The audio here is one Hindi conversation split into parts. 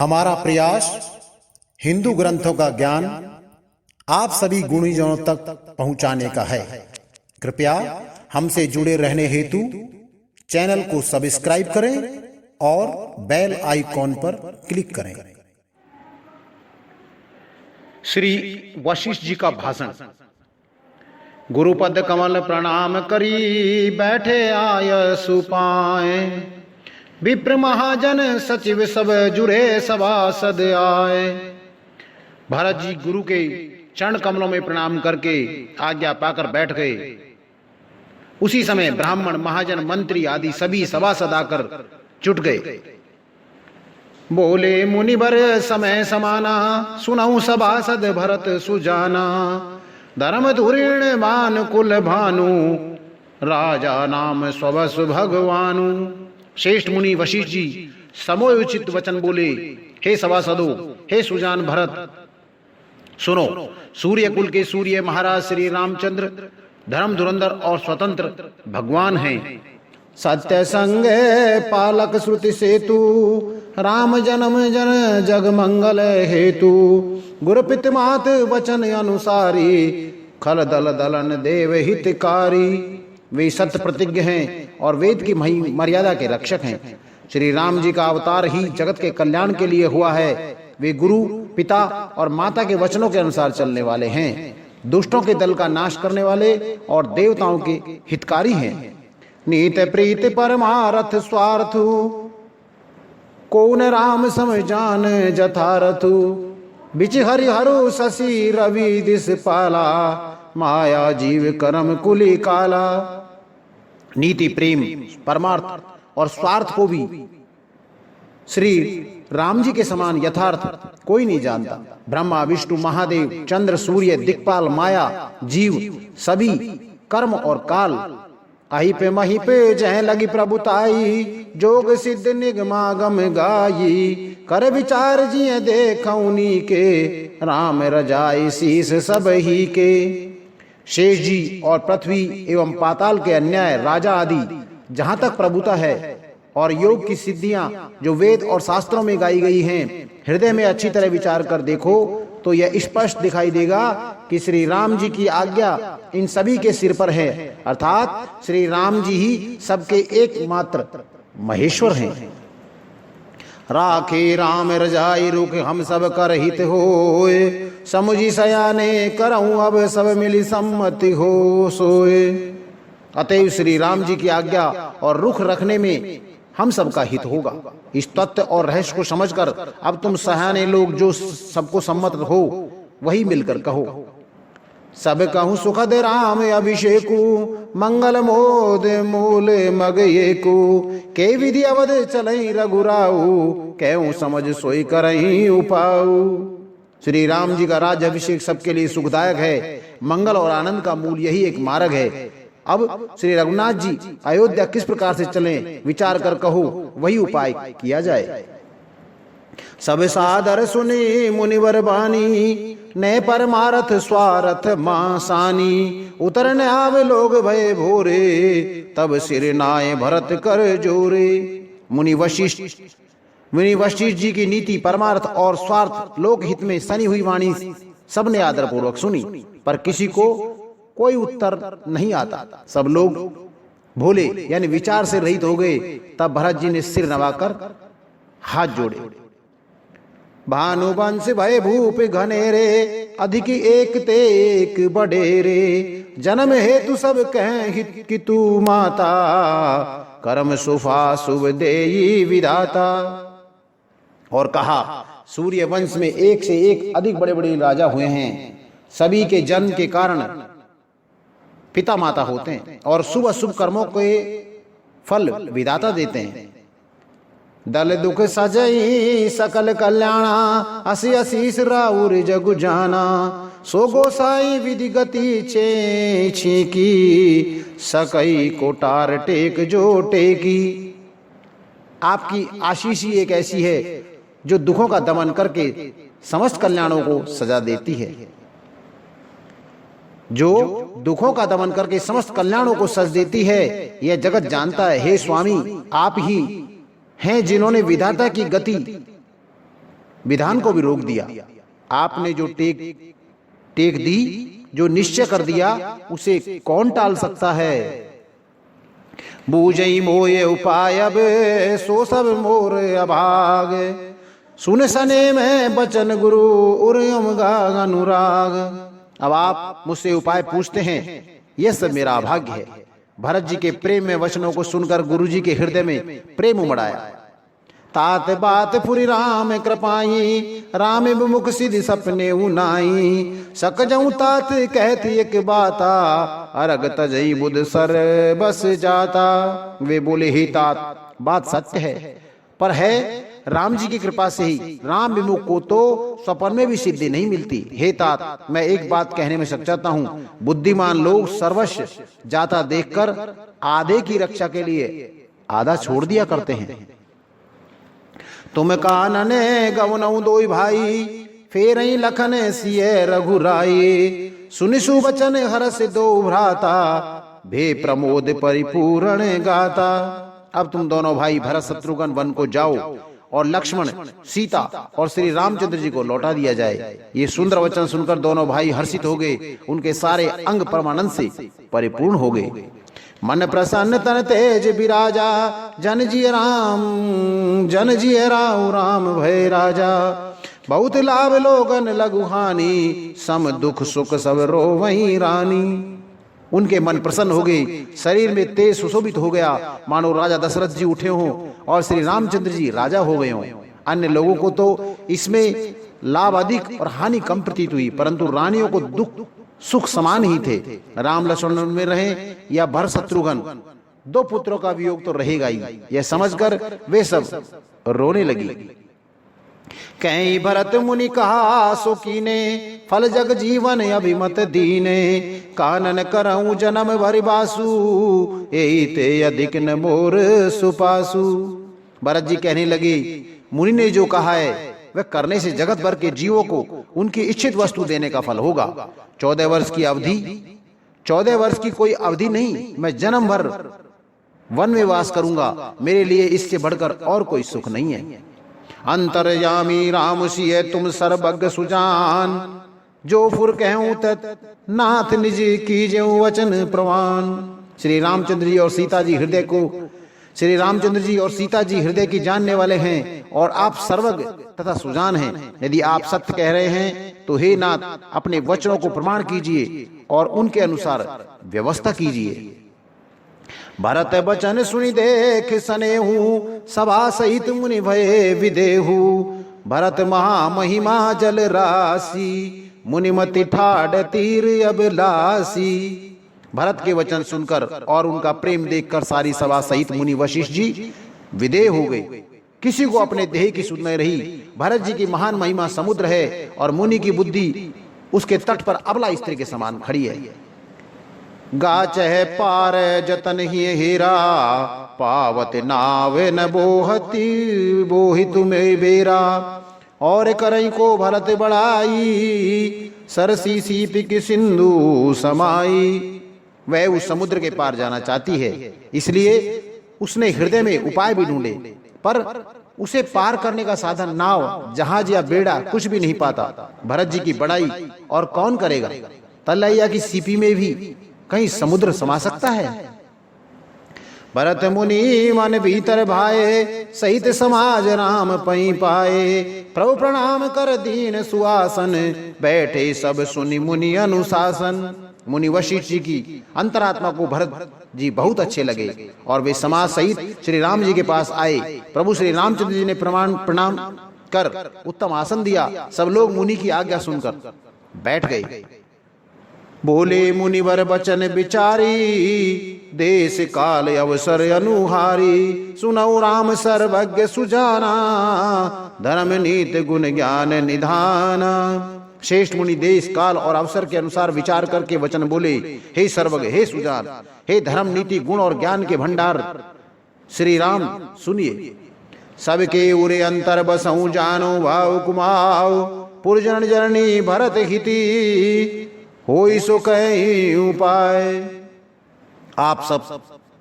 हमारा प्रयास हिंदू ग्रंथों का ज्ञान आप सभी गुणीजनों तक पहुंचाने का है। कृपया हमसे जुड़े रहने हेतु चैनल को सब्सक्राइब करें और बेल आइकॉन पर क्लिक करें। श्री वशिष्ठ जी का भाषण। गुरुपद कमल प्रणाम करी बैठे आय सुपाए, विप्र महाजन सचिव सब जुड़े सभासद आए। भरत जी गुरु के चरण कमलों में प्रणाम करके आज्ञा पाकर बैठ गए। उसी समय ब्राह्मण महाजन मंत्री आदि सभी सभासद आकर जुट गए। बोले मुनिवर समय समाना, सुनऊ सभासद भरत सुजाना। धर्म धुरीण मान कुल भानु, राजा नाम स्वस भगवानु। श्रेष्ठ मुनि वशिष्ठ जी समयोचित वचन बोले, हे सभासदों, हे सुजान भरत, सुनो। सूर्य कुल के सूर्य महाराज श्री रामचंद्र धर्म धुरंधर और स्वतंत्र भगवान हैं। सत्य संग पालक श्रुति सेतु, राम जन्म जन जग मंगल हेतु। गुरुपित मात वचन अनुसारी, खल दल दलन देव हितकारी। वे सत्य प्रतिज्ञ हैं और वेद की मर्यादा के रक्षक हैं। श्री राम जी का अवतार ही जगत के कल्याण के लिए हुआ है। वे गुरु, पिता और माता के वचनों के अनुसार चलने वाले हैं। दुष्टों के दल का नाश करने वाले और देवताओं के हितकारी हैं। नीत प्रीत परमारथ स्वार्थु, कौन राम समझान जथारथु। बिच हरिहरु शशि रवि दिस पाला, माया जीव कर्म कुली काला। नीति, प्रेम, परमार्थ और स्वार्थ को भी श्री राम जी के समान यथार्थ कोई नहीं जानता। ब्रह्मा, विष्णु, महादेव, चंद्र, सूर्य, दिक्पाल, माया, जीव, सभी कर्म और काल। अहि पे मही पे जह लगी प्रभुताई, जोग सिद्ध निगमागम गाई। कर विचार जिय देखौनी के, राम रजाई शीस सब ही के। शेष जी और पृथ्वी एवं पाताल के अन्याय, राजा आदि जहां तक प्रभुता है और योग की सिद्धियां जो वेद और शास्त्रों में गाई गई हैं, हृदय में अच्छी तरह विचार कर देखो तो यह स्पष्ट दिखाई देगा कि श्री राम जी की आज्ञा इन सभी के सिर पर है, अर्थात श्री राम जी ही सबके एकमात्र महेश्वर हैं। राखे राम रजाई रुख हम सब कर हित होए, समुझी सयाने करऊं अब सब मिली सम्मति हो सोए। अतएव श्री राम जी की आज्ञा और रुख रखने में हम सबका हित होगा। इस तत्व और रहस्य को समझकर अब तुम सयाने लोग जो सबको सम्मत हो वही मिलकर कहो। सब कहूँ सुखद राम अभिषेकु, मंगल मोद मूल मग येकु। के विधि अवध चलई रघुराऊ, कहूँ समझ सोई करही उपाऊ। श्री राम जी का राज्य अभिषेक सबके लिए सुखदायक है। मंगल और आनंद का मूल यही एक मार्ग है। अब श्री रघुनाथ जी अयोध्या किस प्रकार से चलें, विचार कर कहो, वही उपाय किया जाए। सब सादर सुनी मुनिवर बानी, ने परमारथ स्वारथ मासानी। उतरने आवे लोग भय भोरे, तब सिर नाय भरत कर जोरे। मुनि वशिष्ठ जी की नीति, परमार्थ और स्वार्थ लोक हित में सनी हुई वाणी सबने आदर पूर्वक सुनी, पर किसी को कोई उत्तर नहीं आता। सब लोग भोले यानी विचार से रहित हो गए। तब भरत जी ने सिर नवाकर हाथ जोड़े। भानुवंश भय भूप घनेरे, अधिक एक ते एक बडेरे। जन्म हेतु सब कह हित कि तू माता, कर्म सुफा शुभ देई विधाता। और कहा, सूर्य वंश में एक से एक अधिक बड़े बड़े राजा हुए हैं। सभी के जन्म के कारण पिता माता होते हैं और शुभ अशुभ कर्मों के फल विधाता देते हैं। दल दुख सजई सकल कल्याणा, असी असीस राउर जगु जाना। सो गोसाई विधि गति छे की, सकई कोटार टेक जो टेकी। आपकी आशीष ही एक ऐसी है जो दुखों का दमन करके समस्त कल्याणों को सजा देती है। जो दुखों का दमन करके समस्त कल्याणों को सज देती है, यह जगत जानता है। हे स्वामी, आप ही हैं जिन्होंने विधाता की गति विधान को भी रोक दिया। आपने जो टेक दी, जो निश्चय कर दिया, उसे कौन टाल सकता है। बूझई मोये उपाय अब सो सब मोर अभाग, सुन सने में बचन गुरु उर्यम गाग अनुराग। अब आप मुझसे उपाय पूछते हैं, यह सब मेरा अभाग्य है। भरत जी के प्रेम में वचनों को सुनकर गुरु जी के हृदय में प्रेम उमड़ाया। तात बात पुरी राम कृपाई, राम विमुख सिद्धि सपने उनाई। सक जाऊं तात कहती एक बाता, अरग तजई बुध सर बस जाता। वे बोले, ही तात बात सत्य है, पर है राम जी की कृपा से ही। राम विमुख को तो स्वप्न में भी सिद्धि नहीं मिलती। हे तात, मैं एक बात कहने में सक चाहता हूँ, बुद्धिमान लोग सर्वस्व जाता देखकर आधे की रक्षा के लिए आधा छोड़ दिया करते हैं। तुम कानने गवनऊ दोई भाई, फेर लखन सिय रघुराई। सुनिसु बचन हरस दो भ्राता, भे प्रमोद परिपूर्ण गाता। अब तुम दोनों भाई भरत शत्रुघ्न वन को जाओ और लक्ष्मण, सीता और श्री रामचंद्र जी को लौटा दिया जाए। ये सुंदर वचन सुनकर दोनों भाई हर्षित हो गए। उनके सारे अंग परमानंद से परिपूर्ण हो गए। मन प्रसन्न तन तेज विराजा, जन जी राम राम भय राजा। बहुत लाभ लोगन लघु हानि, सम दुख सुख सब रोवहीं रानी। उनके मन प्रसन्न हो गए, शरीर में तेज सुशोभित हो गया, मानो राजा दशरथ जी उठे हों और श्री रामचंद्र जी राजा हो गए हों। अन्य लोगों को तो इसमें लाभ अधिक और हानि कम प्रतीत हुई, परंतु रानियों को दुख सुख समान ही थे। राम लक्ष्मण में रहे या भरत शत्रुघ्न, दो पुत्रों का वियोग तो रहेगा ही। यह समझकर वे सब रोने लगी। कहीं भरत मुनि कहा सो कीने, फल जग जीवन अभिमत दीने। कानन करऊं जन्म भरि बासु, यही ते अधिक न मोर सुपासु। भरत जी कहने लगे, मुनि ने जो कहा है वह करने से जगत भर के जीवों को उनकी इच्छित वस्तु देने का फल होगा। 14 वर्ष की अवधि, 14 वर्ष की कोई अवधि नहीं, मैं जन्म भर वन में वास करूंगा। मेरे लिए इससे बढ़कर और कोई सुख नहीं है। अंतर्यामी राम सिय तुम सर्वज्ञ सुजान, जो फुर कहूं तत् नाथ निज कीजेऊ वचन प्रवान। श्री रामचंद्र जी और सीता जी हृदय की जानने वाले हैं और आप सर्वज्ञ तथा सुजान हैं। यदि आप सत्य कह रहे हैं तो हे नाथ, अपने वचनों को प्रमाण कीजिए और उनके अनुसार व्यवस्था कीजिए। भरत बचन सुनि देख सनेहु, सभा सहित मुनि भये विदेहु। भरत महामहिमा जल राशि, मुनिमति ठाड़ तीर अभिलाषी। भरत के वचन सुनकर और उनका प्रेम देखकर सारी सभा सहित मुनि वशिष्ठ जी विदेह हो गए। किसी को अपने देह की सुध नहीं रही। भरत जी की महान महिमा समुद्र है और मुनि की बुद्धि उसके तट पर अबला स्त्री के समान खड़ी है। गाच है पार जतन ही हीरा, पावत नाव न बोहती बोहि तुम्हें बेरा। और करई को भरत बढ़ाई, सरसी सीपिक सिंधु समाई। वह उस समुद्र के पार जाना चाहती है, इसलिए उसने हृदय में उपाय भी ढूंढे, पर उसे पार करने का साधन नाव, जहाज या बेड़ा कुछ भी नहीं पाता। भरत जी की बड़ाई और कौन करेगा। तलैया की सीपी में भी कहीं समुद्र समा सकता है। भरत मुनि मन भीतर भाए, सहित समाज राम पई पाए। प्रभु प्रणाम कर दीन सुआसन, बैठे सब सुनि मुनि अनुशासन। मुनि वशिष्ठ जी की अंतरात्मा को भरत जी बहुत अच्छे लगे और वे समाज सहित श्री राम जी के पास आए। प्रभु श्री रामचंद्र जी ने प्रणाम कर उत्तम आसन दिया। सब लोग मुनि की आज्ञा सुनकर बैठ गए। बोले मुनिवर बचन विचारी, देश काल अवसर अनुहारी। सुनौ राम सर्वज्ञ सुजाना, धर्म नीत गुण ज्ञान निधाना। श्रेष्ठ मुनि देश काल और अवसर के अनुसार विचार करके वचन बोले, हे सर्वज्ञ, हे सुजान, हे धर्म नीति गुण और ज्ञान के भंडार श्री राम, सुनिए। सबके उरे अंतर बसऊं जानो भाव कुमाओ। पुरजन जननी भरत हिती, होई सो कहीं उपाय। आप सब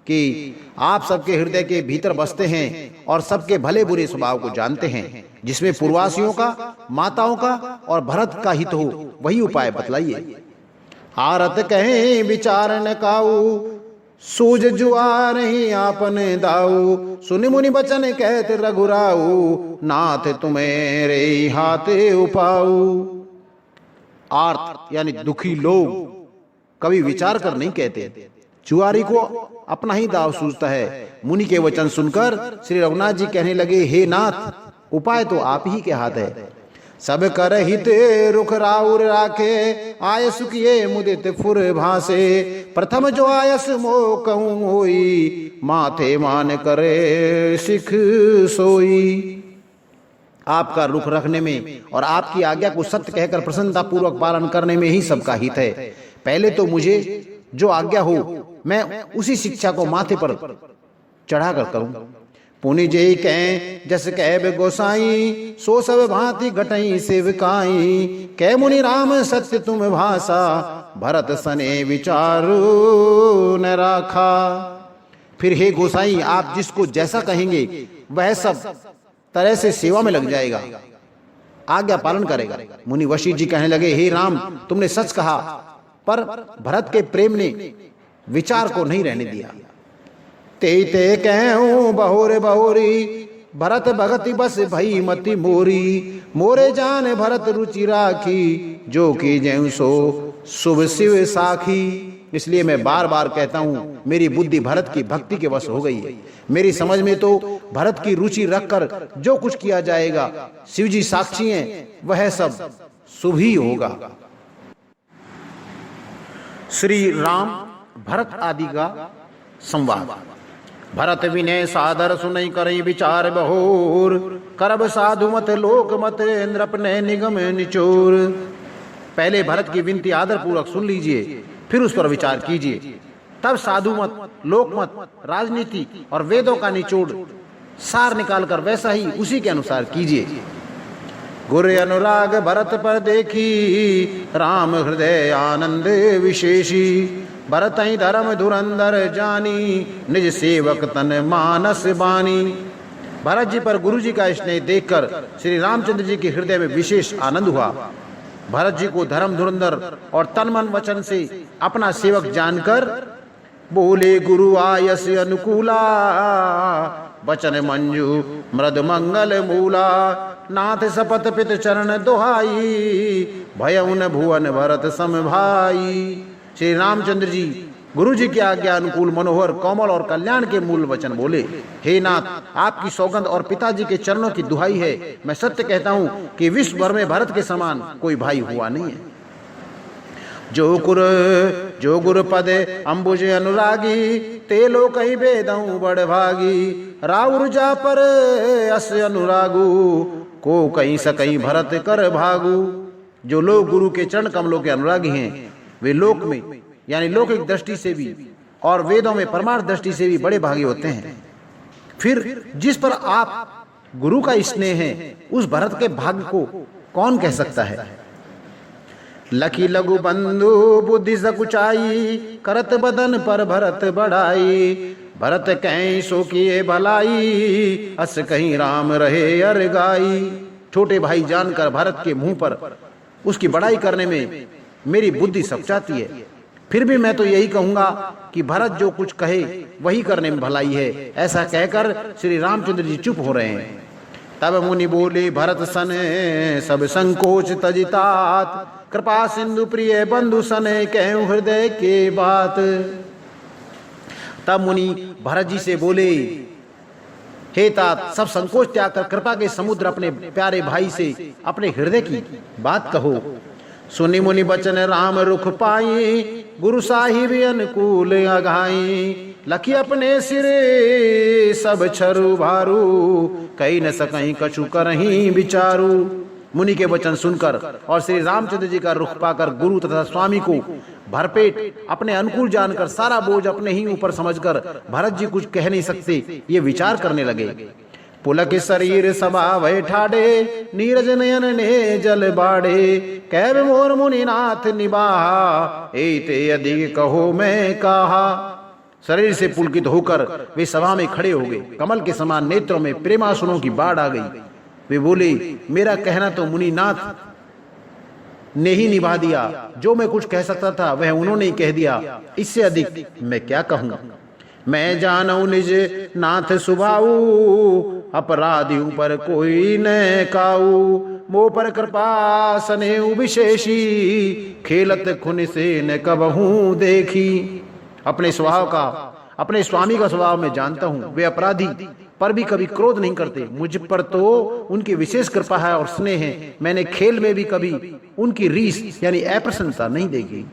कि आप सबके हृदय के भीतर बसते हैं और सबके भले बुरे स्वभाव को जानते हैं, जिसमें पूर्वासियों का, माताओं का और भरत का हित हो, वही उपाय बतलाइए। आरत कहें विचार न काऊ, सूझ जुआ नहीं आपने दाऊ, सुनि मुनि बचन कहते रघुराऊ, नाथ तुम्हेरे हाथ उपाऊ। आर्त यानी दुखी लोग कभी विचार कर नहीं कहते, जुआरी को अपना ही दाव सूझता है। मुनि के वचन सुनकर श्री रघुनाथ जी कहने लगे, हे नाथ, उपाय तो आप ही के हाथ है। सब कर हित रुख राउर राखे, आय सुखिए मुदित फुर भासे, प्रथम जो आयस मो कहूं होई, माथे मान करे सिख सोई। आपका रुख रखने में और आपकी आज्ञा को सत्य कहकर प्रसन्नता पूर्वक पालन करने में ही सबका हित है। पहले तो मुझे जो आज्ञा हो मैं उसी शिक्षा को माथे पर चढ़ाकर करूं। पुनि जय कह जस कह गोसाई, सो सब भांति घटई सेवकाई, कह मुनि राम सत्य तुम भाषा, भरत सने विचारो न राखा। फिर हे गोसाई, आप जिसको जैसा कहेंगे वह सब तरह से सेवा में लग जाएगा, आज्ञा पालन करेगा। मुनि वशिष्ठ जी कहने लगे, हे राम, तुमने सच कहा, पर भरत के प्रेम ने विचार को नहीं रहने दिया। ते ते कहूं बहुरे बहुरी, भरत भगति बस भई मति मोरी, मोरे जान भरत रुचि राखी, जो की जय सो शुभ शिव साखी। इसलिए मैं बार बार कहता हूं, मेरी बुद्धि भरत की भक्ति के वश हो गई है। मेरी समझ में तो भरत की रुचि रखकर जो कुछ किया जाएगा, शिव जी साक्षी हैं, वह सब शुभ ही होगा। श्री राम भरत आदि का संवाद। भरत विनय सादर सुनई करई विचार बहोर, करब साधु मत लोक मत नृपने निगम निचोर। पहले भरत की विनती आदर पूर्वक सुन लीजिए, फिर उस पर विचार कीजिए, तब साधु मत, लोक मत, राजनीति और वेदों का निचोड़ सार निकालकर वैसा ही उसी के अनुसार कीजिए। गुर अनुराग भरत पर देखी, राम हृदय आनंद विशेषी, भरत ही धर्म धुरंधर जानी, निज सेवक तन मानस बानी। भरत जी पर गुरु जी का स्नेह देखकर श्री रामचंद्र जी के हृदय में विशेष आनंद हुआ। भरत जी को धर्म धुरंधर और तन मन वचन से अपना सेवक जानकर बोले, गुरु आयस अनुकूला, वचन मंजू मृद मंगल मूला, नाथ सपत पित चरण दोहाई, भयउन भुवन भरत सम भाई। श्री रामचंद्र जी गुरु जी की आज्ञा अनुकूल मनोहर कोमल और कल्याण के मूल वचन बोले, हे नाथ, आपकी सौगंध और पिताजी के चरणों की दुहाई है, मैं सत्य कहता हूं कि विश्व भर में भरत के समान कोई भाई हुआ नहीं है। जो गुर पद अंबुज अनुरागी, ते लोक ही बेदऊ बड़ भागी, राउर जा पर अस अनुरागू, को कहीं सकई भरत कर भागू। जो लोग गुरु के चरण कमलों के अनुरागी हैं, वे लोक में यानी लौकिक दृष्टि से भी और वेदों में परमार्थ दृष्टि से भी बड़े भागी होते हैं। फिर जिस पर आप गुरु का स्नेह है, उस भरत के भाग्य को कौन कह सकता है। लकी लघु बंधु बुद्धि सकुचाई, करत बदन पर भरत बढ़ाई, भरत कहीं सो किए भलाई, अस कहीं राम रहे अरगाई। छोटे भाई जानकर भरत के मुंह पर उसकी बड़ाई करने में मेरी बुद्धि सकुचाती है। फिर भी मैं तो यही कहूंगा कि भरत जो कुछ कहे वही करने में भलाई है। ऐसा कहकर श्री रामचंद्र जी चुप हो रहे हैं। तब मुनि बोले, भरत सन सब संकोच तजितात, कृपा सिंधु प्रिय बंधु सने कहूं हृदय के बात। तब मुनि भरत जी से बोले, हे तात, सब संकोच त्याग कर कृपा के समुद्र अपने प्यारे भाई से अपने हृदय की बात कहो। सुनि मुनि बचन राम रुख पाई, गुरु साहिब अनुकूल अघाई, लखी अपने सिरे सब छरु भारू, कहीं न सकहीं कछु करहीं विचारू। मुनि के वचन सुनकर और श्री रामचंद्र जी का रुख पाकर गुरु तथा स्वामी को भरपेट अपने अनुकूल जानकर सारा बोझ अपने ही ऊपर समझकर भरत जी कुछ कह नहीं सकते, ये विचार करने लगे। पुलक शरीर सभा भय ठाडे, नीरज नयन ने जल बाड़े, कैब मोर मुनिनाथ निबाहा, एते अधिक कहो मैं कहा। शरीर से पुलकित होकर वे सभा में खड़े हो गए। कमल के समान नेत्रों में प्रेमासुरों की बाढ़ आ गई। वे बोले, मेरा कहना तो मुनिनाथ ने ही निभा दिया। जो मैं कुछ कह सकता था वह उन्होंने ही कह दिया। इससे अधिक मैं क्या कहूं। मैं जानऊ निज नाथ सुभाऊ, अपराधी पर कोई न काऊ। मोह पर कृपा सनेऊ विशेषी, खेलत खुन से न कबहू देखी। अपने स्वभाव का, अपने स्वामी का स्वभाव मैं जानता हूं। वे अपराधी पर भी कभी क्रोध नहीं करते। मुझ पर तो उनकी विशेष कृपा है और स्नेह है। मैंने खेल में भी कभी उनकी रीस यानी अप्रसन्नता नहीं देखी।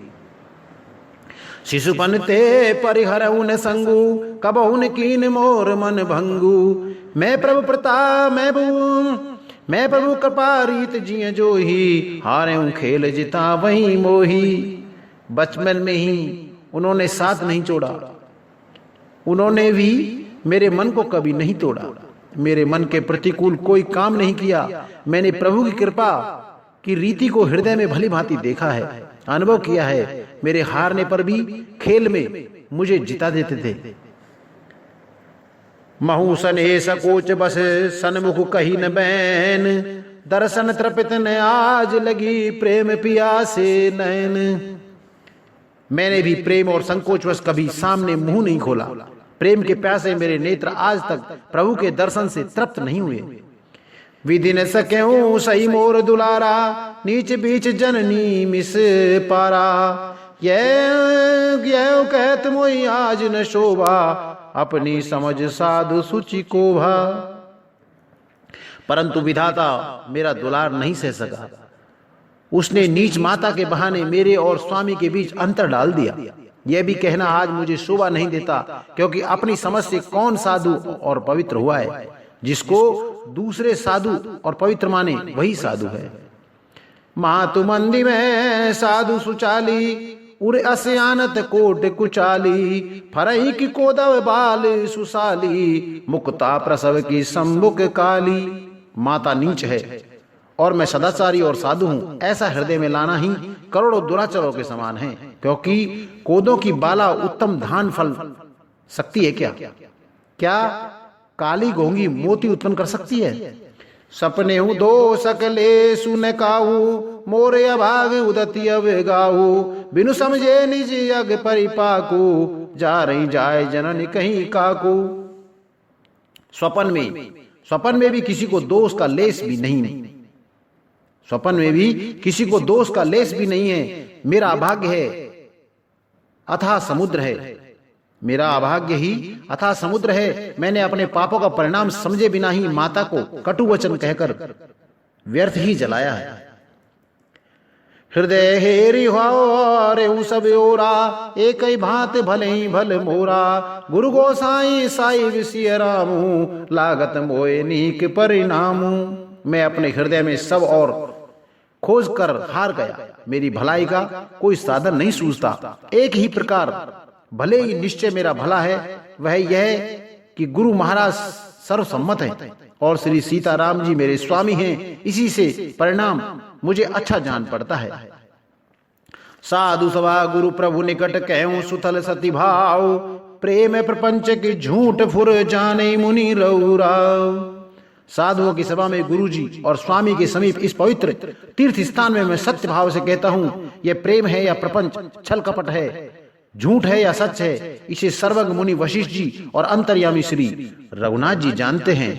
शिशुपन ते परिहरऊ न संगू, कबहू न कीन मोर मन भंगू। मैं प्रभु प्रताप मैं प्रभु कृपा रीत जिय जो ही, हारे खेल जिता वही मोही। बचपन में ही उन्होंने साथ नहीं छोड़ा। उन्होंने भी मेरे मन को कभी नहीं तोड़ा। मेरे मन के प्रतिकूल कोई काम नहीं किया। मैंने प्रभु की कृपा की रीति को हृदय में भली भांति देखा है, अनुभव किया है। मेरे हारने पर भी खेल में मुझे जिता देते थे। महू सने सकोच बस सन्मुख कही न बैन, दर्शन तृपित न आज लगी प्रेम पियासे नैन। मैंने भी प्रेम और संकोचवश कभी सामने मुंह नहीं खोला। प्रेम के प्यासे मेरे नेत्र आज तक प्रभु के दर्शन से तृप्त नहीं हुए। विधि न सक्यों सही मोर दुलारा, नीच बीच जननी मिस पारा। ये कहत मोई आज न शोभा, अपनी समझ साधु सुचि को भा। परंतु विधाता मेरा दुलार नहीं सह सका। उसने नीच माता के बहाने मेरे और स्वामी के बीच अंतर डाल दिया। यह भी कहना आज मुझे शोभा नहीं देता, क्योंकि अपनी समझ से कौन साधु और पवित्र हुआ है। जिसको दूसरे साधु और पवित्र माने वही साधु है। मातु मंदी में साधु सुचाली, उर असयानत कोट कुचाली। फरई की कोदव बाल सुसाली, मुक्ता प्रसव की संबुक काली। माता नीच है और मैं सदाचारी और साधु हूं, ऐसा हृदय में लाना ही करोड़ों दुराचारों के समान है। क्योंकि कोदों की बाला उत्तम धान फल सकती है क्या? क्या काली घोंगी मोती उत्पन्न कर सकती है? सपने हूं दो सकले सुन काहू, मोरे अभाग उदति अवगाहू। बिनु समझे निज यग परिपाकू, जा रही जाए जननी कहीं काकू। स्वपन में भी किसी को दोष का लेस भी नहीं। स्वपन में भी किसी को दोष का लेस भी नहीं है। मेरा अभाग्य है अथाह समुद्र है। मेरा अभाग्य ही अथाह समुद्र है। मैंने अपने पापों का परिणाम समझे बिना ही माता को कटु वचन कहकर व्यर्थ ही जलाया है। हृदय हेरी हो सब ओरा, एक ही भांत भले ही भल मोरा। गुरु गोसाई साई विषय रामू, लागत मोए नीक परिणामू। मैं अपने हृदय में सब और खोज कर हार गया। मेरी भलाई का कोई साधन नहीं सूझता। एक ही प्रकार भले ही निश्चय मेरा भला है, वह यह कि गुरु महाराज सर्वसम्मत है और श्री सीताराम जी मेरे स्वामी हैं। इसी से परिणाम मुझे अच्छा जान पड़ता है। साधु सभा गुरु प्रभु निकट कहूं, सुथल सती भाव। प्रेम प्रपंच की झूठ फुर जाने मुनि रउराव। साधुओं की सभा में गुरुजी और स्वामी के समीप इस पवित्र तीर्थ स्थान में मैं सत्य भाव से कहता हूं, यह प्रेम है या प्रपंच, छल कपट है, झूठ है या सच है, इसे सर्वज्ञ मुनि वशिष्ठ जी और अंतर्यामी श्री रघुनाथ जी जानते हैं।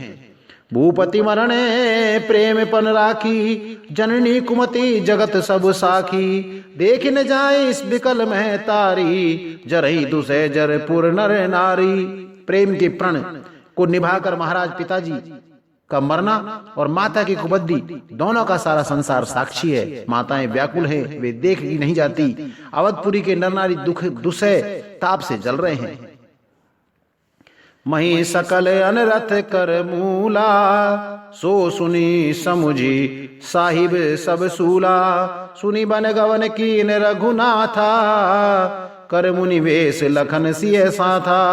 भूपति मरणे प्रेम पन राखी, जननी कुमति जगत सब साखी। देख न जाए इस विकल में तारी, जरही दुसै जर पुर नर नारी। प्रेम के प्रण को निभाकर महाराज पिताजी का मरना और माता की कुबद्दी दोनों का सारा संसार साक्षी है। माताएं व्याकुल हैं, वे देख ही नहीं जाती। अवधपुरी के नर नारी दुख दुसह ताप से जल रहे हैं। मही सकल अनरथ कर मूला, सो सुनी समुझी साहिब सब सूला। सुनी बन गवन कीन रघुनाथा, कर मुनि वेश लखन सिय साथा।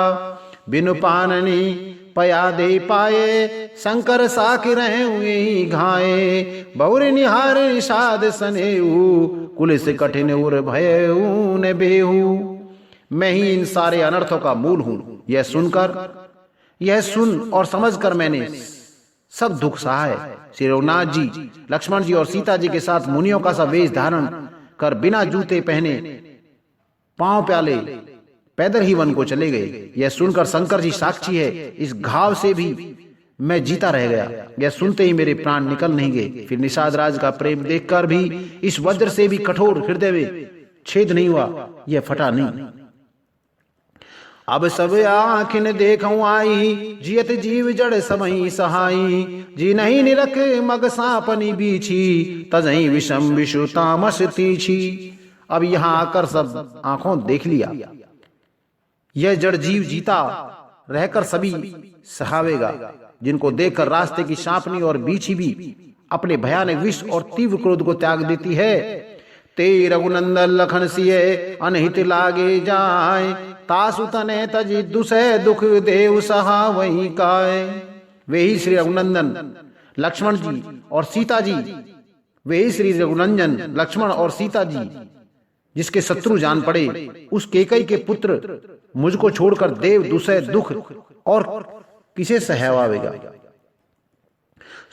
बिनु पाननी पया दे पाए, शंकर साखी रहे हुए घाये। बहुर निहार निषाद सनेऊ, कुलिस कठिन उर भयऊ न बेहू। मैं ही इन सारे अनर्थों का मूल हूं। यह सुन और समझकर मैंने सब दुख सहा है। श्री रघुनाथ जी, लक्ष्मण जी और सीता जी के साथ मुनियों का सा वेश धारण कर बिना जूते पहने पांव प्याले पैदल ही वन को चले गए। यह सुनकर शंकर जी साक्षी है, इस घाव से भी मैं जीता रह गया। यह सुनते ही मेरे प्राण निकल नहीं गए। फिर निषाद राज का प्रेम देखकर भी इस वज्र से भी कठोर हृदय में छेद नहीं हुआ, यह फटा नहीं। अब सब आँखिन देखूं आई, जियत जीव जड़ समई सहाई। जी नहीं निरख मग सांपनी बीछी, तजही विषम विषु तामस तीछी। अब यहाँ आकर सब आंखों देख लिया, यह जड़ जीव जीता रहकर सभी सहावेगा, जिनको देखकर रास्ते की सांपनी और बीछी भी अपने भयानक विष और तीव्र क्रोध को त्याग देती है। ते रघुनंदन लखन सिए अनहित लागे जाए, तासु तने तजी दुसै दुख देव सहा वही काय। वे ही श्री रघुनंदन लक्ष्मण जी और सीता जी, वे ही श्री रघुनंदन लक्ष्मण और सीता जी जिसके शत्रु जान पड़े, उस केकई के पुत्र मुझको छोड़कर देव दुसै दुख और किसे सहवावेगा।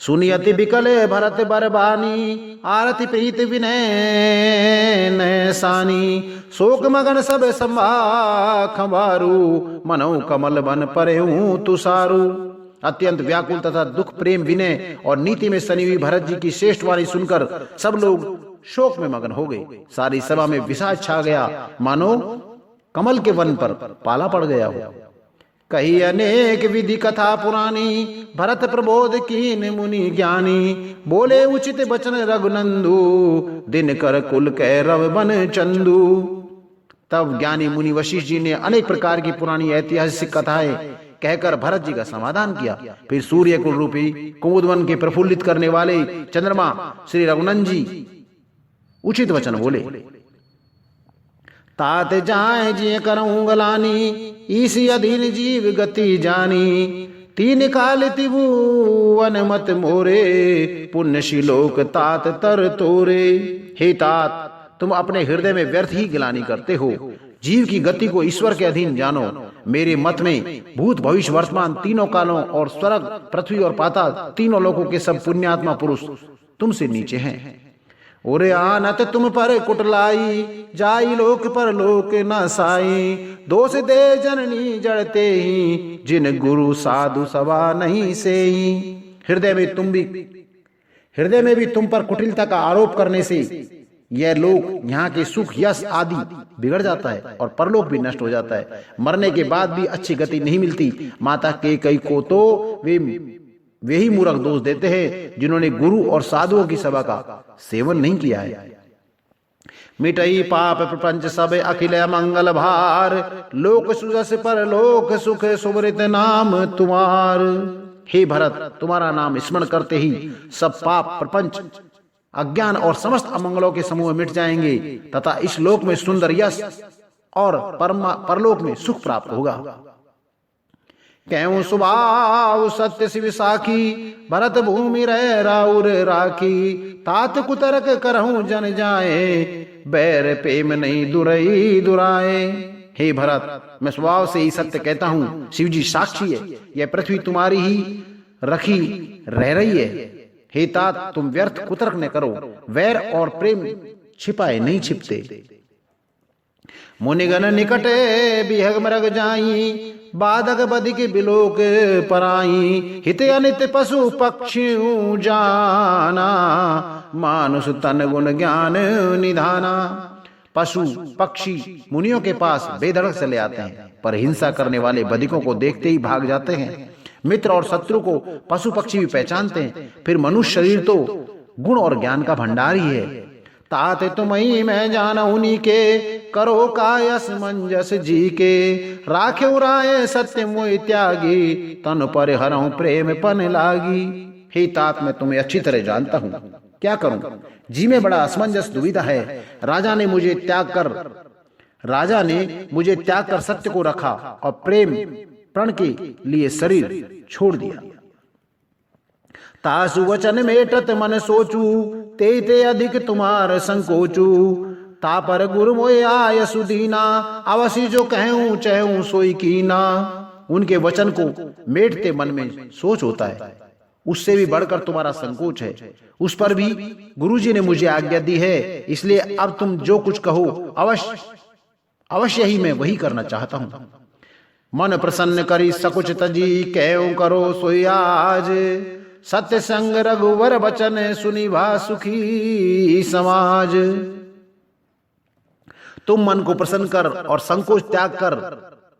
सुनियति बिकले भरत बरबानी, आरति प्रीत विनय नैसानी। शोक मगन सब संभा खंबारू, मनो कमल बन परेऊं तुषारू। अत्यंत व्याकुल तथा दुख प्रेम विनय और नीति में सनी हुई भरत जी की श्रेष्ठ वाणी सुनकर सब लोग शोक में मगन हो गए। सारी सभा में विषाद छा गया, मानो कमल के वन पर पाला पड़ गया हो। कही अनेक विधि कथा पुरानी, भरत प्रबोध कीन मुनि ज्ञानी। बोले उचित बचन रघुनंदु, दिन कर कुल कैरव बन चंदू। तब ज्ञानी मुनि वशिष्ठ जी ने अनेक प्रकार की पुरानी ऐतिहासिक कथाएं कहकर भरत जी का समाधान किया। फिर सूर्य कुल रूपी कुमुद वन के प्रफुल्लित करने वाले चंद्रमा श्री रघुनंदन जी उचित वचन बोले। तात जाए जिये करऊं गलानी, इसी अधीन जीव गति जानी। तीन काल त्रिभुवन मत मोरे, पुण्यशीलोक तात तर तोरे। हे तात, तुम अपने हृदय में व्यर्थ ही गिलानी करते हो। जीव की गति को ईश्वर के अधीन जानो। मेरे मत में भूत भविष्य वर्तमान तीनों कालों और स्वर्ग पृथ्वी और पाताल तीनों लोकों के सब पुण्यात्मा पुरुष तुमसे नीचे हैं। ओरे आनत तुम पर कुटलाई, जाई लोक पर लोक न साई। दोष दे जननी जड़ते ही, जिन गुरु साधु सभा नहीं सेई। हृदय में भी तुम पर कुटिलता का आरोप करने से यह लोक यहाँ के सुख यश आदि बिगड़ जाता है और परलोक भी नष्ट हो जाता है। मरने के बाद भी अच्छी गति नहीं मिलती। माता केकई को तो वे ही मूर्ख दोष देते हैं जिन्होंने गुरु और साधुओं की सभा का सेवन नहीं किया है। मिटई पाप प्रपंच सब अखिल मंगल भार, लोक सुजस पर लोक सुख सुवृत नाम तुम्हार। हे भरत, तुम्हारा नाम स्मरण करते ही सब पाप प्रपंच अज्ञान और समस्त अमंगलों के समूह मिट जाएंगे तथा इस लोक में सुंदर यश और परलोक में सुख प्राप्त होगा। क्यों स्वभाव सत्य शिव साखी, भरत भूमि रह राउर राखी। तात कुतरक करहूं जन जाए, बैर प्रेम नहीं दुरई दुराए। हे भरत, मैं स्वभाव से ही सत्य कहता हूँ, शिव जी साक्षी है। यह पृथ्वी तुम्हारी ही रखी रह रही है। हे तात, तुम व्यर्थ कुतर्क न करो। वैर और प्रेम छिपाए नहीं छिपते। मुनिगण निकटे बिहग मरग जाई, बाधक बधिक बिलोक पराई। हित अनित पशु पक्षी जाना, मानुष तन गुण ज्ञान निधाना। पशु पक्षी मुनियों के पास बेधड़क चले आते हैं, पर हिंसा करने वाले बधिकों को देखते ही भाग जाते हैं। मित्र और शत्रु को पशु पक्षी भी पहचानते हैं। फिर मनुष्य शरीर तो गुण और ज्ञान का भंडार ही है। तात तुमई मैं जाना उन्हीं के, करो कायस मंजस जी के। राखे राय सत्य मोहि त्यागी, तन पर हरऊं प्रेम पन लागी। हे तात, मैं तुम्हें अच्छी तरह जानता हूँ, क्या करूं? जी में बड़ा असमंजस दुविधा है। राजा ने मुझे त्याग कर सत्य को रखा और प्रेम प्रण के लिए शरीर छोड़ दिया। तासु वचन मेटत मन सोचू, ते अधिक तुम्हार संकोचू। तापर गुरु मोय आय सुदीना, अवसी जो कहूं चहूं सोई कीना। उनके वचन को मेटते मन में सोच होता है, उससे भी बढ़कर तुम्हारा संकोच है। उस पर भी गुरुजी ने मुझे आज्ञा दी है, इसलिए अब तुम जो कुछ कहो अवश्य ही मैं वही करना चाहता हूं। मन प्रसन्न करी सकुच तजी, कहूं करो सोई आज। सत्य संग रघुवर बचन, सुनी भा सुखी समाज। तुम मन को प्रसन्न कर और संकोच त्याग कर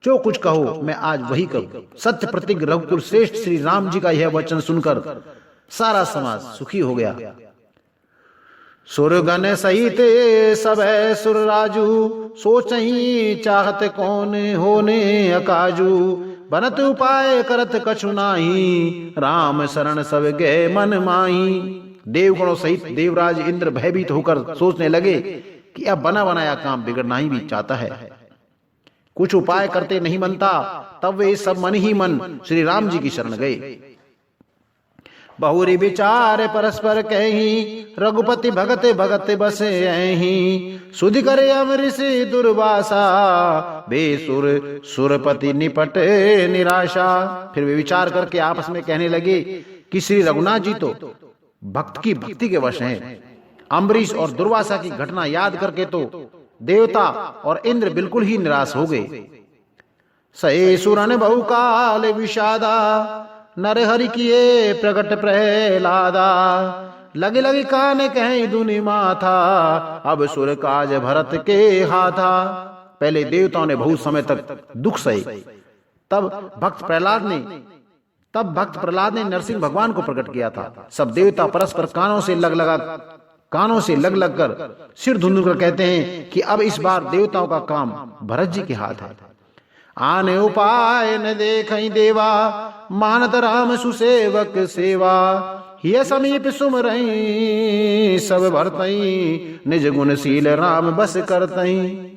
जो कुछ कहो मैं आज वही करूं। सत्य प्रतीक रघुकुल श्रेष्ठ श्री राम जी का यह वचन सुनकर सारा समाज सुखी हो गया। सुरगण सहित सब सुर राजू, सोचही चाहत कौन होने अकाजू। बनत उपाय करत कछु नाही, राम शरण सब गए मन माही। देवगणों सहित देवराज इंद्र भयभीत होकर सोचने लगे कि अब बना बनाया काम बिगड़ना ही भी चाहता है, कुछ उपाय करते नहीं बनता। तब वे सब मन ही मन श्री राम जी की शरण गए। बहुरी विचार परस्पर कहीं, रघुपति भगत भगत बसे यहीं। सुध करे अमृष दुर्वासा, बेसुर सुरपति निपट निराशा। फिर वे विचार करके आपस में कहने लगे कि श्री रघुनाथ जी तो भक्त की भक्ति के वश हैं। अम्बरीश और दुर्वासा की घटना याद करके तो देवता और इंद्र बिल्कुल ही निराश हो गए। सहे सुरन बहुकाल विषादा, नर हरि किए प्रकट प्रहलादा। लगे लगे कान कहीं दुनि माथा, अब सुर काज भरत के हाथा। पहले देवताओं ने बहुत समय तक दुख सहे, तब भक्त प्रहलाद ने नरसिंह भगवान को प्रकट किया था। सब देवता परस्पर कानों से लग लग कर सिर धुंध कर कहते हैं कि अब इस बार देवताओं का काम भरत जी के हाथ है। आने उपाय न देखई देवा, मानत राम सुसेवक सेवा। ये समीप सुमरई सब भरतई, निज गुणशील राम बस करतई।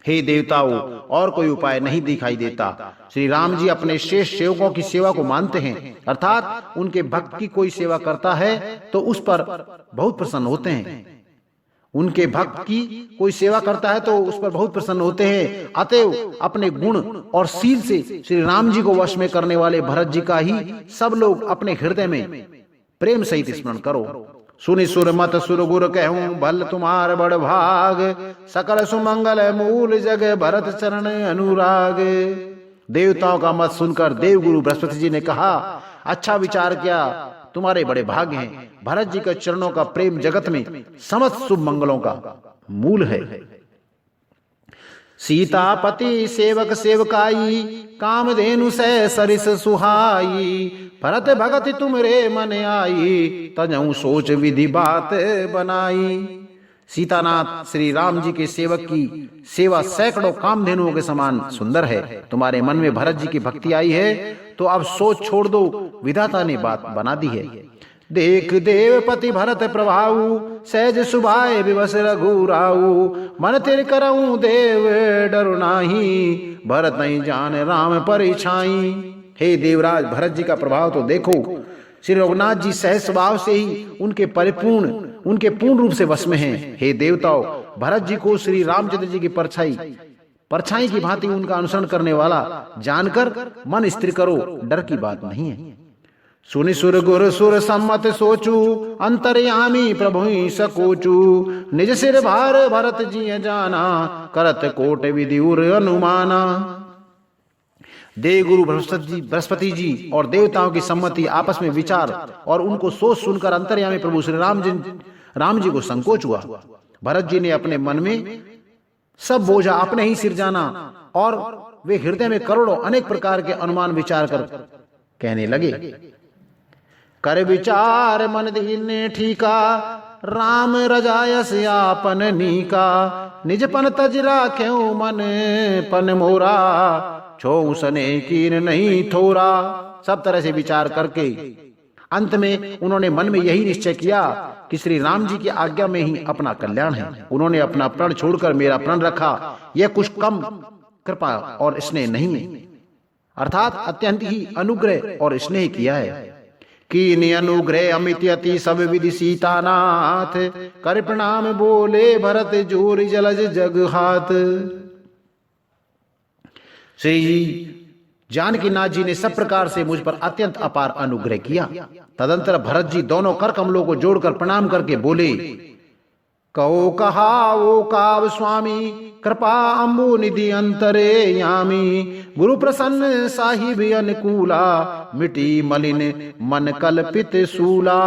हे देवताओं, और कोई उपाय नहीं दिखाई देता। श्री राम जी अपने शेष सेवकों की सेवा को मानते हैं, अर्थात उनके भक्त की कोई सेवा करता है तो उस पर बहुत प्रसन्न होते हैं। उनके भक्त की कोई सेवा करता है तो उस पर बहुत प्रसन्न होते हैं। अतएव अपने गुण और शील से श्री राम जी को वश में करने वाले भरत जी का ही सब लोग अपने हृदय में प्रेम सहित स्मरण करो। सुनि सुर मत सुर गुर कहूं, भल तुम्हार बड़ भाग। सकल सुमंगल मूल जग, भरत चरण अनुराग। देवताओं का मत सुनकर देवगुरु बृहस्पति जी ने कहा, अच्छा विचार किया, तुम्हारे बड़े भाग्य हैं। भरत जी के चरणों का प्रेम जगत में समस्त शुभ मंगलों का मूल है। सीतापति सेवक सेवकाई, कामधेनु से सरिस सुहाई। भरत भगति तुमरे मन आई, तजऊ सोच विधि बात बनाई। सीतानाथ श्री राम जी के सेवक की सेवा सैकड़ों कामधेनुओं के समान सुंदर है। तुम्हारे मन में भरत जी की भक्ति आई है तो अब सोच छोड़ दो, विधाता ने बात बना दी है। देख देवपति भरत प्रभाऊ, सहज सुभाए विवश रघुराऊ। मन तिर करऊं देव डरु नाही, भरत नहीं जान राम परिछाई। हे देवराज, भरत जी का प्रभाव तो देखो। श्री रघुनाथ जी सहज स्वभाव से ही उनके पूर्ण रूप से वश में हैं। हे देवताओं, भरत जी को श्री रामचंद्र जी की परछाई की भांति उनका अनुसरण करने वाला जानकर मन स्थिर करो, डर की बात नहीं है। सुनि सुर गुर सुर सम्मत सोचू, अंतर्यामी प्रभु सकोचू। निज सिर भार भरत जी जाना, करत कोट विधि उर अनुमाना। देवगुरु बृहस्पति जी और देवताओं की सम्मति, आपस में विचार और उनको सोच सुनकर अंतर्यामी प्रभु श्री राम जी को संकोच हुआ। भरत जी ने अपने मन में सब बोझा अपने ही सिर जाना और वे हृदय में करोड़ों अनेक प्रकार के अनुमान विचार कर कहने लगे। कर विचार मन दीन ठीका, राम रजायस आपन नीका। निज पन तज राख्यो मन पन मोरा, छो सने कीन नहीं थोरा। सब तरह से विचार करके अंत में उन्होंने मन में यही निश्चय किया कि श्री राम जी की आज्ञा में ही अपना कल्याण है। उन्होंने अपना प्रण छोड़कर मेरा प्रण रखा। यह कुछ कम कृपा और स्नेह नहीं है, अर्थात अत्यंत ही अनुग्रह और स्नेह किया है। कीन अनुग्रह अमित अति सब विधि सीतानाथ, कर प्रणाम बोले भरत जोर जलज जग हाथ। श्री जानकी नाथ जी ने सब प्रकार से मुझ पर अत्यंत अपार अनुग्रह किया। तदंतर भरत जी दोनों कर कमलों को जोड़कर प्रणाम करके बोले, कहो कहा वो काव स्वामी, कृपा अम्बु निधि अंतरे यामी, गुरु प्रसन्न साहिब अनुकूला, मिटी मलिन मन कल्पित सूला।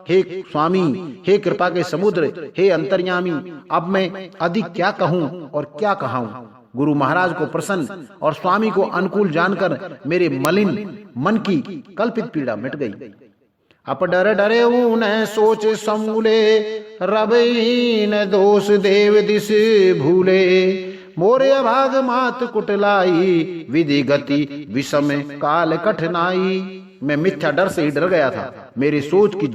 हे स्वामी, हे कृपा के समुद्र, हे अंतर्यामी, अब मैं अधिक क्या कहूँ और क्या कहूँ। गुरु महाराज को प्रसन्न और स्वामी को अनुकूल जानकर मेरे मलिन मन की कल्पित पीड़ा मिट गई। अप डर डरे न सोच समूले, रबईन दोष देव दिस भूले, मोरे अभाग मात कुटलाई, विधि गति विषम काल कठिनाई। मैं मिथ्या डर से ही डर गया था। मेरे सोच की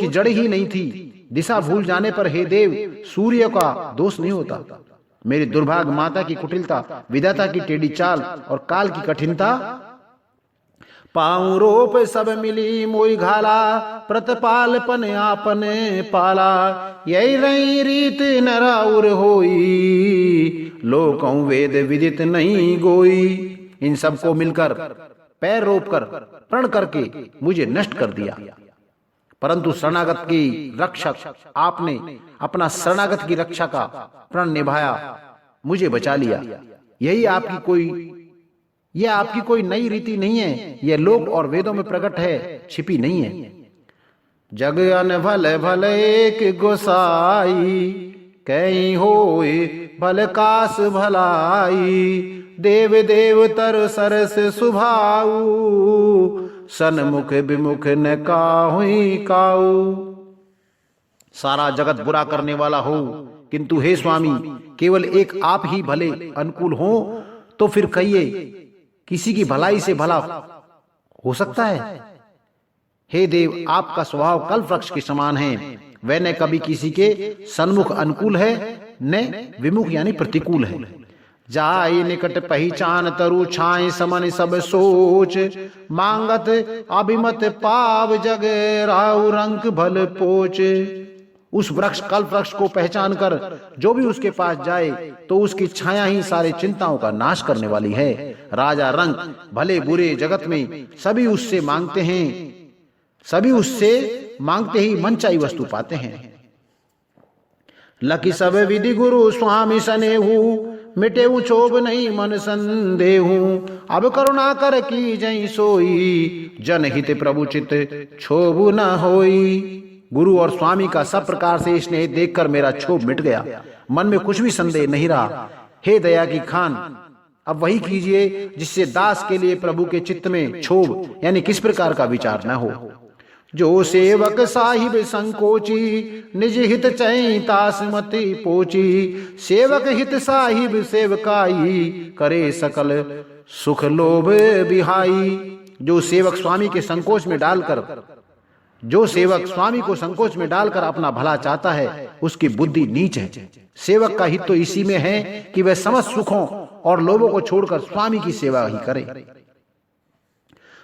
जड़ ही नहीं थी। दिशा भूल जाने पर हे देव, सूर्य का दोष नहीं होता। मेरी दुर्भाग्य माता की कुटिलता, विधाता की टेढ़ी चाल और काल की कठिनता। पाऊं रोप सब मिली मोई घाला, प्रतपालपन आपने पाला, यही रही रीत नराउर होई, लोकों वेद विदित नहीं गोई। इन सबको मिलकर पैर रोप कर प्रण करके मुझे नष्ट कर दिया, परंतु शरणागत की रक्षक आपने अपना शरणागत की रक्षा का प्रण निभाया, मुझे बचा लिया। यह आपकी कोई नई रीति नहीं है, यह लोक और वेदों में प्रकट है, छिपी नहीं है। जग अन भल भल एक गोसाई, कहीं होए भल कास भलाई, देव देव तर सरस सुभाऊ, सन्मुख विमुख न काहुई काऊ। सारा जगत बुरा करने वाला हो, किंतु हे स्वामी, केवल एक आप ही भले अनुकूल हो, तो फिर कहिए किसी की भलाई से भला हो सकता है। हे देव, आपका स्वभाव कल्प वृक्ष के समान है। वह न कभी किसी के सन्मुख अनुकूल है, न विमुख यानी प्रतिकूल है। जाई निकट पहचान तरु छाए समन सब सोच, मांगत अभिमत पाव जग राउ रंक भल पोच। उस वृक्ष कल्प वृक्ष को पहचान कर जो भी उसके पास जाए तो उसकी छाया ही सारे चिंताओं का नाश करने वाली है। राजा रंक भले बुरे जगत में सभी उससे मांगते ही मनचाही वस्तु पाते हैं। लकी सब विधि गुरु स्वामी सनेहू, मिटे क्षोभ नहीं मन संदेहू, अब करुणा कर की जई सोई, जनहित प्रभु चित क्षोभ न होई। गुरु और स्वामी का सब प्रकार से स्नेह देखकर मेरा क्षोभ मिट गया, मन में कुछ भी संदेह नहीं रहा। हे दया की खान, अब वही कीजिए जिससे दास के लिए प्रभु के चित्त में क्षोभ यानी किस प्रकार का विचार न हो। जो सेवक साहिब संकोची, निज हित चै तास मति पोची, सेवक हित साहिब सेवकाई, करे सकल सुख लोभ बिहाई। जो सेवक स्वामी को संकोच में डालकर अपना भला चाहता है, उसकी बुद्धि नीच है। सेवक का हित तो इसी में है कि वह समस्त सुखों और लोभों को छोड़कर स्वामी की सेवा ही करे।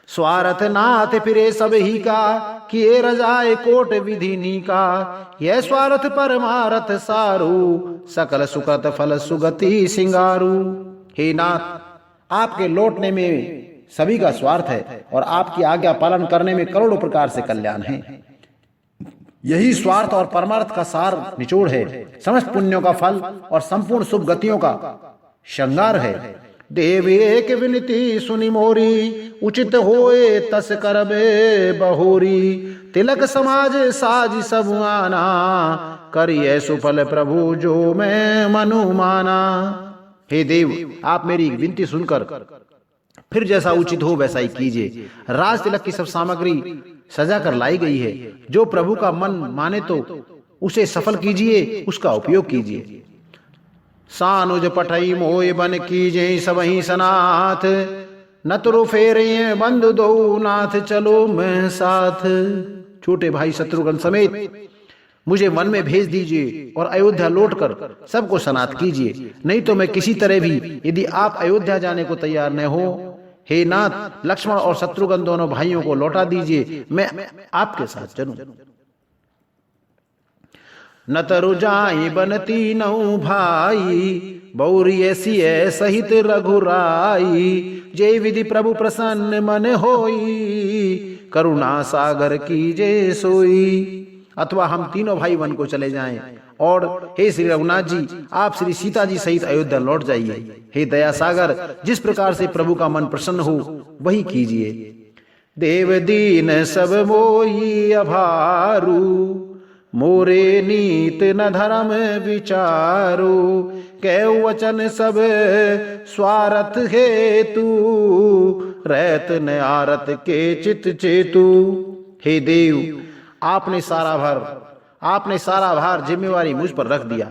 स्वार्थ नाथ फिरे सब ही का, किए रजाए कोट विधि नी का, यह स्वार्थ परमारथ सारू, सकल सुखत फल सुगति सिंगारू। हे नाथ, आपके लौटने में सभी का स्वार्थ है और आपकी आज्ञा पालन करने में करोड़ों प्रकार से कल्याण है। यही स्वार्थ और परमार्थ का सार निचोड़ है, समस्त पुण्यों का फल और संपूर्ण शुभ गतियों का श्रृंगार है। देव एक विनती सुनि मोरी, उचित होए तस करबे बहोरी, तिलक समाज साज सब आना, करिए सुफल प्रभु जो मैं मनु माना। हे देव, आप मेरी विनती सुनकर फिर जैसा उचित हो वैसा ही कीजिए। राज तिलक की सब सामग्री सजा कर लाई गई है, जो प्रभु का मन माने तो उसे सफल कीजिए, उसका उपयोग कीजिए। सानुज पठई मोय बन कीजे सबही सनाथ, नतरु फेरे बंधु दो नाथ चलो मैं साथ। छोटे भाई शत्रुघ्न समेत मुझे वन में भेज दीजिए और अयोध्या लौटकर सबको सनाथ कीजिए, नहीं तो मैं किसी तरह भी, यदि आप अयोध्या जाने को तैयार न हो, हे नाथ, लक्ष्मण और शत्रुघ्न दोनों भाइयों को लौटा दीजिए, मैं आपके साथ चलूं। न तरु जाई बन तीनों भाई, बौरिय सिय सहित रघुराई। जय विधि प्रभु प्रसन्न मन होई, करुणा सागर कीजे सोई। अथवा हम तीनों भाई वन को चले जाएं, और हे श्री रघुनाथ जी, आप श्री सीता जी सहित अयोध्या लौट जाइए। हे दया सागर, जिस प्रकार से प्रभु का मन प्रसन्न हो वही कीजिए। देव दीन सब मोई अभारू, मोरे नीत न धर्म विचारो। कह वचन सब स्वार्थ हेतु, रहत न आरत के चित चेतु। हे देव, आपने सारा भार जिम्मेवारी मुझ पर रख दिया,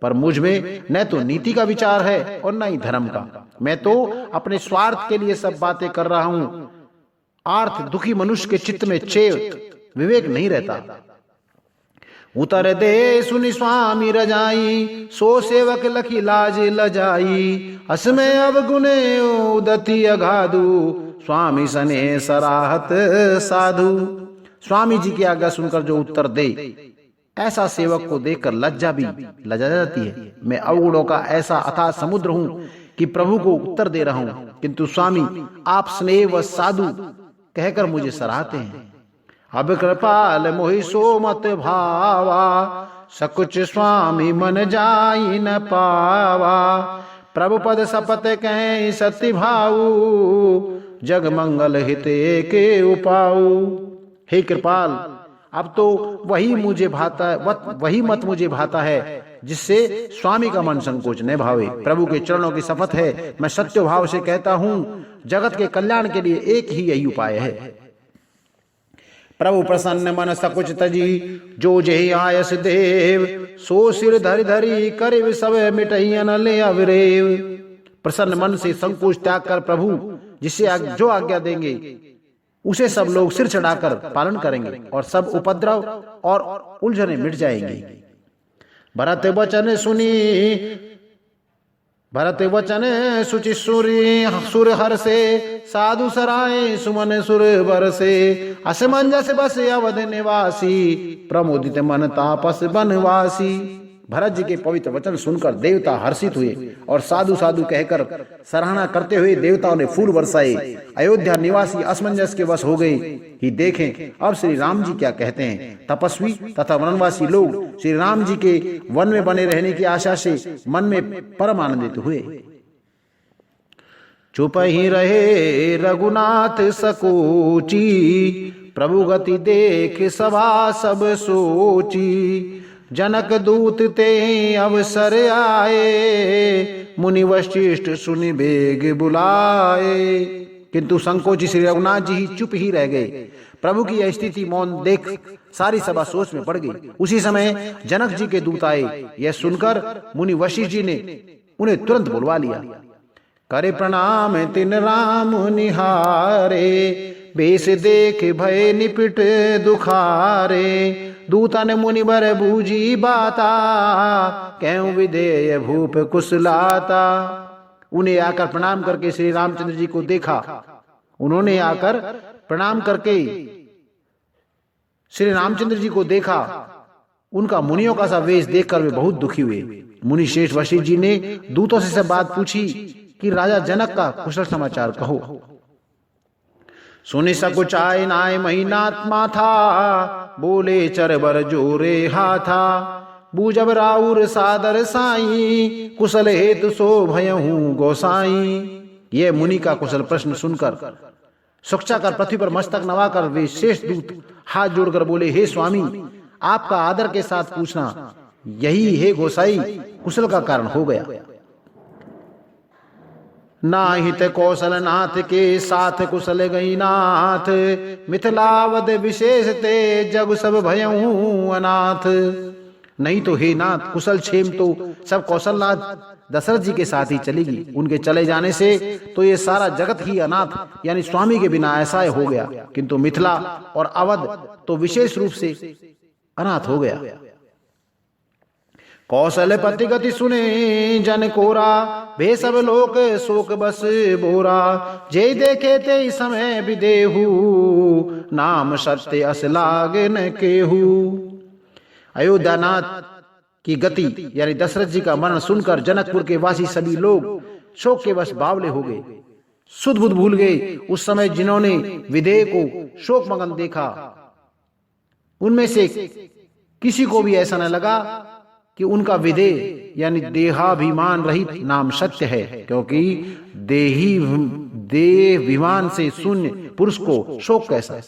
पर मुझ में न तो नीति का विचार है और न ही धर्म का। मैं तो अपने स्वार्थ के लिए सब बातें कर रहा हूं। आर्थ दुखी मनुष्य के चित्त में चेत विवेक नहीं रहता। उतर दे सुनि स्वामी रजाई, सो सेवक लखी लाज लजाई। असमय अवगुणे उदति अगाधु, स्वामी सने सराहत साधु। स्वामी जी की आज्ञा सुनकर जो उत्तर दे, ऐसा सेवक को देखकर लज्जा जाती है। मैं अवगुणों का ऐसा अथाह समुद्र हूं कि प्रभु को उत्तर दे रहा हूं, किंतु स्वामी आप स्नेह व साधु कहकर मुझे सराहते हैं। अब कृपाल मोहि सो मत भावा, सकुच स्वामी मन जाई न पावा। प्रभु पद शपथ कहें सत्य भाऊ, जग मंगल हिते के उपाऊ। हे कृपाल, अब तो वही मत मुझे भाता है जिससे स्वामी का मन संकोच न भावे। प्रभु के चरणों की शपथ है, मैं सत्य भाव से कहता हूं, जगत के कल्याण के लिए एक ही यही उपाय है। प्रभु प्रसन्न मन सकुच तजी, जो जेहि आयस देव। सो सिर धरि धरि करिव सब मिटहियन ले अवरेव। प्रसन्न मन से संकोच त्याग कर प्रभु जिसे जो आज्ञा देंगे उसे सब लोग सिर चढ़ाकर पालन करेंगे, और सब उपद्रव और उलझने मिट जाएंगी। भरत वचन सुचि सुर हर से, साधु सराय सुमन सुर बरसे। असमंजस बस अवध निवासी, प्रमोदित मन तापस बनवासी। भरत जी के पवित्र वचन सुनकर देवता हर्षित हुए और साधु साधु कहकर सराहना करते हुए देवताओं ने फूल बरसाए। अयोध्या निवासी असमंजस के वश हो गए। ही देखें अब श्री राम जी क्या कहते हैं। तपस्वी तथा वनवासी लोग श्री राम जी के वन में बने रहने की आशा से मन में परम आनंदित हुए। चुप ही रहे रघुनाथ सकोची, प्रभु गति देख सभा सब सोची। जनक दूत ते अवसर आए, मुनि वशिष्ठ सुनि बेग बुलाए। किंतु संकोची श्री रघुनाथ जी ही चुप ही रह गए। प्रभु की यह स्थिति मौन देख सारी सभा सोच में पड़ गई। उसी समय जनक जी के दूत आए। यह सुनकर मुनि वशिष्ठ जी ने उन्हें तुरंत बुलवा लिया। करे प्रणाम तिन राम निहारे, बेस देख भय निपिट दुखारे। दूतन मुनिवर बूझी बाता, क्यों विधेय भूप कुशलाता। उन्हें आकर प्रणाम करके श्री रामचंद्र जी को देखा। उन्होंने आकर प्रणाम करके श्री रामचंद्र जी को देखा। उनका मुनियों का सा वेश देखकर वे बहुत दुखी हुए। मुनि श्रेष्ठ वशिष्ठ जी ने दूतों से सब बात पूछी कि राजा जनक का कुशल समाचार कहो। सुनि सकुच आय नाय महीनात्मा था, बोले चरबर जोरे हाथा। बूझब राउर सादर साई, कुशल हेतु सो भयहूं गोसाई। ये मुनि का कुशल प्रश्न सुनकर सुक्षा कर पृथ्वी पर मस्तक नवाकर वे शेष दूत हाथ जोड़कर बोले, हे स्वामी, आपका आदर के साथ पूछना यही हे गोसाई कुशल का कारण हो गया। नाहित कौशल नाथ के साथ कुशल गई नाथ, मिथिलावद विशेष ते जग सब भयहूं अनाथ। नहीं तो हे नाथ, कुशल क्षेम तो सब कौशलनाथ दशरथ जी के साथ ही चलेगी। उनके चले जाने से तो ये सारा जगत ही अनाथ यानी स्वामी के बिना ऐसा हो गया, किंतु मिथिला और अवध तो विशेष रूप से अनाथ हो गया। कौशलपति गति सुने जन कोरा, वे सब लोक शोक बस बोरा। जे देखे ते समय विदेहु, नाम सत्य अस लागे न केहू। अयोध्यानाथ की गति यानी दशरथ जी का मरण सुनकर जनकपुर के वासी सभी लोग शोक के वश बावले हो गए, सुध बुध भूल गए। उस समय जिन्होंने विदेह को शोक मगन देखा, उनमें से किसी को भी ऐसा न लगा कि उनका विदेह यानी देहाभिमान रहित नाम सत्य है, क्योंकि देहाभिमान से शून्य पुरुष को शोक कैसा है।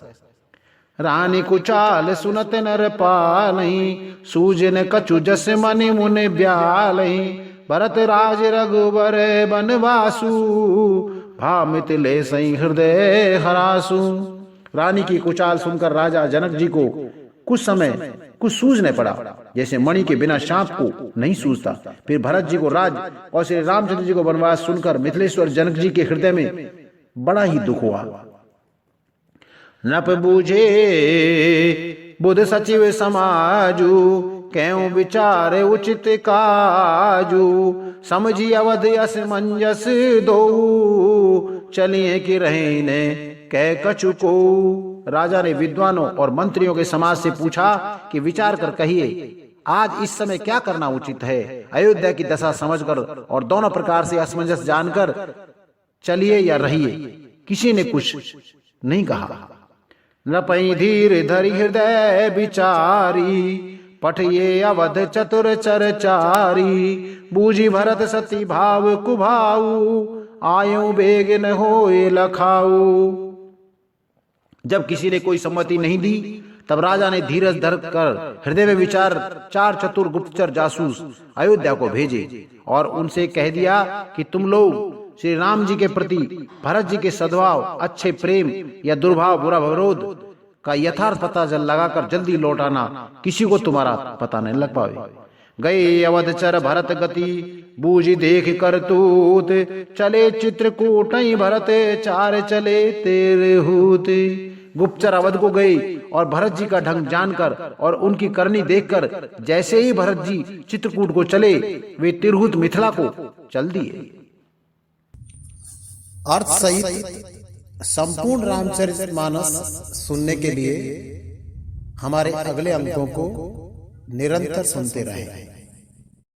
रानी कुचाल सुनत नर पालहीं, सूजन कछु जस मनि मुनि ब्यालहीं। भरत राज रघुबर बनवासु, भामित ले सई हृदय हरासु। रानी की कुचाल सुनकर राजा जनक जी को कुछ समय कुछ सूझने पड़ा, जैसे मणि के बिना सांप को नहीं सूझता। फिर भरत जी को राज और श्री रामचंद्र जी को वनवास सुनकर मिथिलेश्वर जनक जी के हृदय में बड़ा ही दुख हुआ। नप बूझे बुध सचिव समाजू, क्यों विचार उचित काजू। समझी अवध असमंजस दो, चलिए कि रहे ने कह कछु को। राजा ने विद्वानों और मंत्रियों के समाज से पूछा कि विचार कर कहिए, आज इस समय क्या करना उचित है। अयोध्या की दशा समझकर और दोनों प्रकार से असमंजस जानकर चलिए या रहिए। किसी ने कुछ नहीं कहा। नपई धीर धरि हृदय विचारी, पठिए अवध चतुर चरचारी। बूझी भरत सती भाव कुभाऊ, आयु बेग न होए लखाऊ। जब किसी ने कोई सम्मति नहीं दी, तब राजा ने धीरज धर कर हृदय में विचार 4 चतुर गुप्तचर जासूस अयोध्या को भेजे और उनसे कह दिया कि तुम लोग श्री राम जी के प्रति भरत जी के सद्भाव, अच्छे प्रेम या दुर्भाव, बुरा विरोध का यथार्थ पता लगाकर जल्दी लौट आना, किसी को तुम्हारा पता नहीं लग पावे। गए अवधचर भरत गति, बूझी देख कर तूत। चले चित्रकूट भरत, चार चले तेरे हूत। गुप्तचर अवध को गए और भरत जी का ढंग जानकर और उनकी करनी देखकर जैसे ही भरत जी चित्रकूट को चले, वे तिरहुत मिथिला को चल दिए। अर्थ सहित संपूर्ण रामचरितमानस सुनने के लिए हमारे अगले अंकों को निरंतर सुनते रहें।